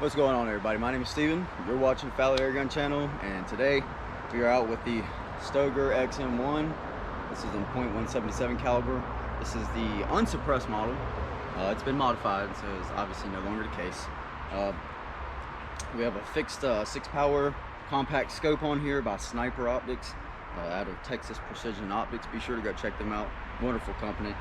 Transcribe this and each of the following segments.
What's going on, everybody? My name is Steven. You're watching Fallow Airgun channel, and today we are out with the Stoeger XM1. This is in .177 caliber. This is the unsuppressed model. It's been modified, so it's obviously no longer the case. We have a fixed 6-power compact scope on here by Sniper Optics out of Texas Precision Optics. Be sure to go check them out. Wonderful company.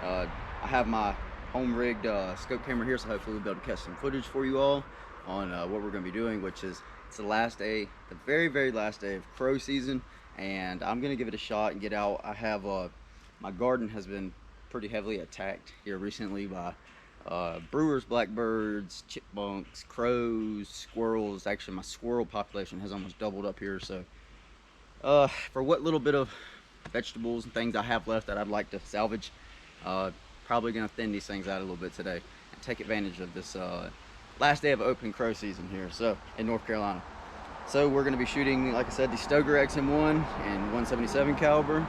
I have my home rigged scope camera here, so hopefully we'll be able to catch some footage for you all on what we're going to be doing, which is it's the last day, the very last day of crow season, and I'm going to give it a shot and get out. I have my garden has been pretty heavily attacked here recently by brewers, blackbirds, chipmunks, crows, squirrels. Actually, my squirrel population has almost doubled up here. So for what little bit of vegetables and things I have left that I'd like to salvage, probably gonna thin these things out a little bit today and take advantage of this last day of open crow season here in North Carolina. So we're gonna be shooting, like I said, the Stoeger XM1 in 177 caliber,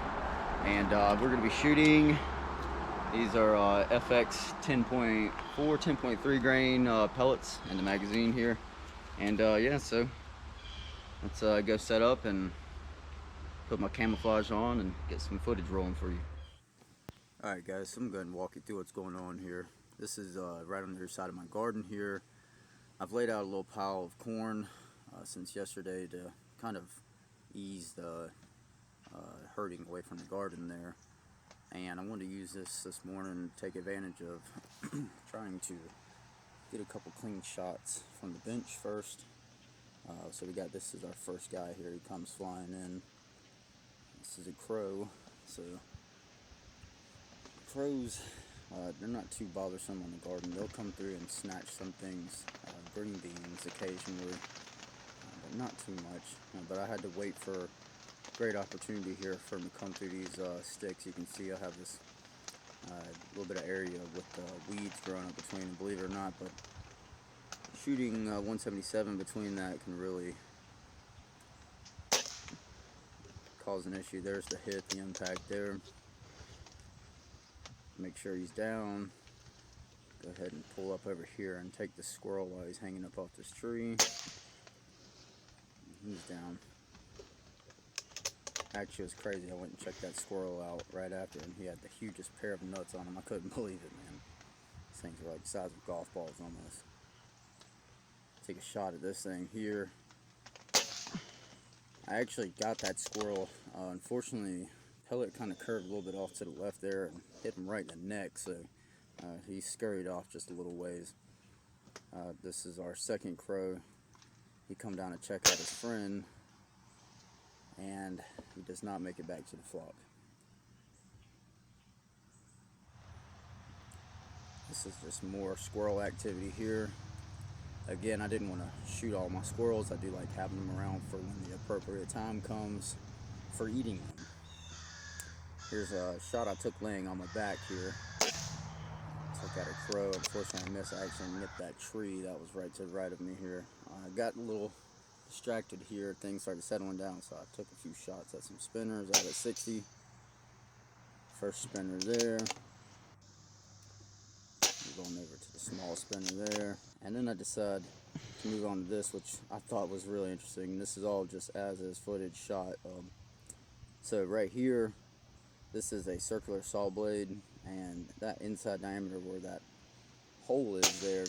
and we're gonna be shooting, these are FX 10.4 10.3 grain pellets in the magazine here. And yeah, so let's go set up and put my camouflage on and get some footage rolling for you. Alright guys, so I'm going to walk you through what's going on here. This is right on the other side of my garden here. I've laid out a little pile of corn since yesterday to kind of ease the herding away from the garden there. And I wanted to use this morning to take advantage of trying to get a couple clean shots from the bench first. So we got, this is our first guy here. He comes flying in. This is a crow. So crows, they're not too bothersome on the garden. They'll come through and snatch some things, green beans occasionally, but not too much. But I had to wait for a great opportunity here for them to come through these sticks. You can see I have this little bit of area with weeds growing up between them, believe it or not. But shooting 177 between that can really cause an issue. There's the hit, the impact there. Make sure he's down. Go ahead and pull up over here and take the squirrel while he's hanging up off this tree. He's down. Actually, it was crazy. I went and checked that squirrel out right after, and he had the hugest pair of nuts on him. I couldn't believe it, man. These things are like the size of golf balls almost. Take a shot at this thing here. I actually got that squirrel. Unfortunately, pellet kind of curved a little bit off to the left there and hit him right in the neck, so he scurried off just a little ways. This is our second crow. He come down to check out his friend, and he does not make it back to the flock. This is just more squirrel activity here. Again, I didn't want to shoot all my squirrels. I do like having them around for when the appropriate time comes for eating them. Here's a shot I took laying on my back here. Took out a crow. Unfortunately, I missed. I actually nipped that tree that was right to the right of me here. I got a little distracted here. Things started settling down, so I took a few shots at some spinners out at 60. First spinner there. Move on over to the small spinner there. And then I decided to move on to this, which I thought was really interesting. This is all just as is footage shot. So right here, this is a circular saw blade, and that inside diameter where that hole is there,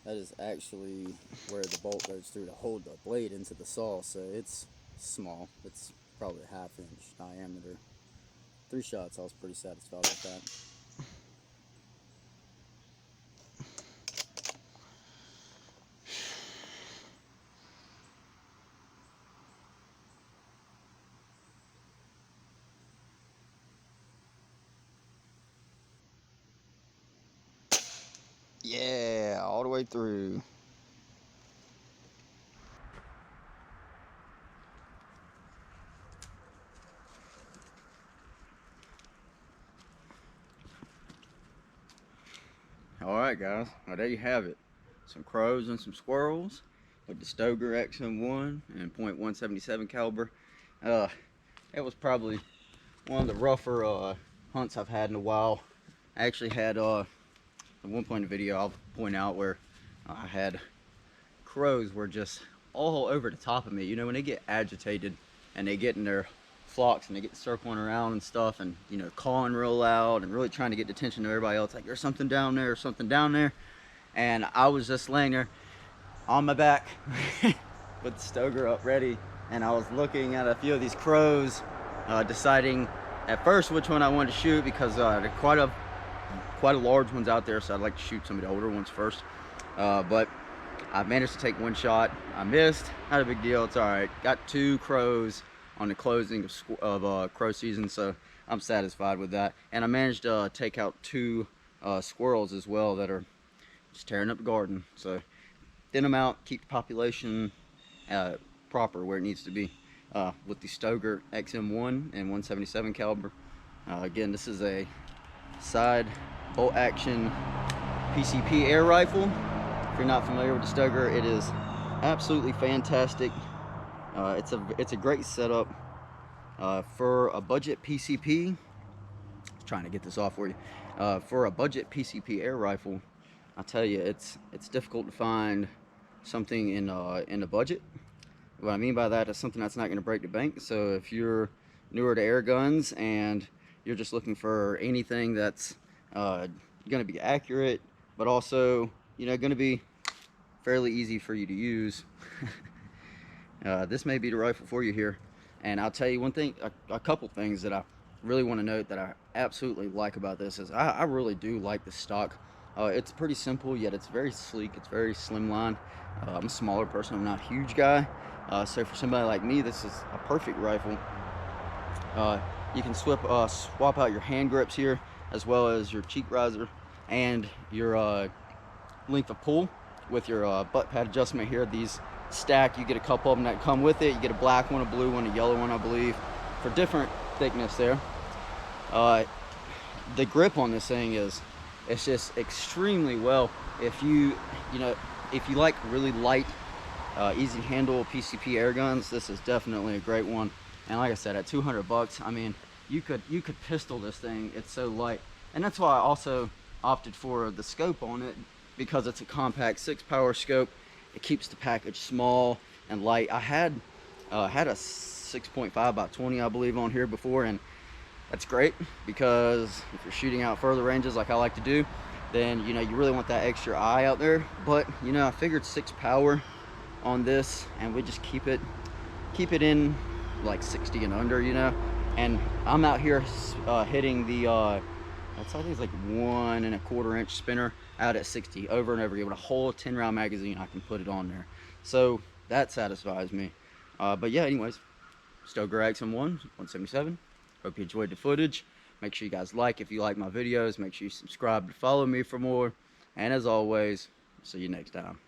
that is actually where the bolt goes through to hold the blade into the saw. So it's small. It's probably a 1/2 inch diameter. 3 shots, I was pretty satisfied with that. Yeah, all the way through. Alright guys, well there you have it. Some crows and some squirrels with the Stoeger XM1 and .177 caliber. It was probably one of the rougher hunts I've had in a while. I actually had at one point in the video, I'll point out where I had crows were just all over the top of me. You know, when they get agitated and they get in their flocks and they get circling around and stuff, and you know, cawing real loud and really trying to get the attention of everybody else, like there's something down there, something down there. And I was just laying there on my back with the Stoeger up ready, and I was looking at a few of these crows, deciding at first which one I wanted to shoot, because there are quite a large ones out there, so I'd like to shoot some of the older ones first. But I managed to take one shot. I missed, not a big deal, it's all right. Got 2 crows on the closing of crow season, so I'm satisfied with that. And I managed to take out 2 squirrels as well that are just tearing up the garden. So thin them out, keep the population proper where it needs to be, with the Stoeger XM1 and 177 caliber. Again, this is a side bolt action PCP air rifle. If you're not familiar with the Stoeger, it is absolutely fantastic. It's a great setup for a budget PCP. Trying to get this off for you. For a budget PCP air rifle, I tell you, it's difficult to find something in the budget. What I mean by that is something that's not going to break the bank. So if you're newer to air guns and you're just looking for anything that's going to be accurate, but also, you know, going to be fairly easy for you to use, this may be the rifle for you here. And I'll tell you one thing, a couple things that I really want to note that I absolutely like about this is I really do like the stock. It's pretty simple, yet it's very sleek. It's very slimline. I'm a smaller person, I'm not a huge guy. So for somebody like me, this is a perfect rifle. You can swap out your hand grips here, as well as your cheek riser and your length of pull with your butt pad adjustment here. These stack, you get a couple of them that come with it. You get a black one, a blue one, a yellow one, I believe, for different thickness there. The grip on this thing it's just extremely well. If you like really light, easy to handle PCP air guns, this is definitely a great one. And like I said, at 200 bucks, I mean, you could pistol this thing. It's so light. And that's why I also opted for the scope on it, because it's a compact 6-power scope. It keeps the package small and light. I had a 6.5 by 20, I believe, on here before, and that's great, because if you're shooting out further ranges like I like to do, then you know, you really want that extra eye out there. But you know, I figured 6 power on this, and we just keep it in like 60 and under, you know. And I'm out here hitting the I think it's like 1 1/4 inch spinner out at 60 over and over again with a whole 10-round magazine. I can put it on there, so that satisfies me. But yeah, anyways, Stoeger XM1 177. Hope you enjoyed the footage. Make sure you guys like if you like my videos. Make sure you subscribe to follow me for more. And as always, see you next time.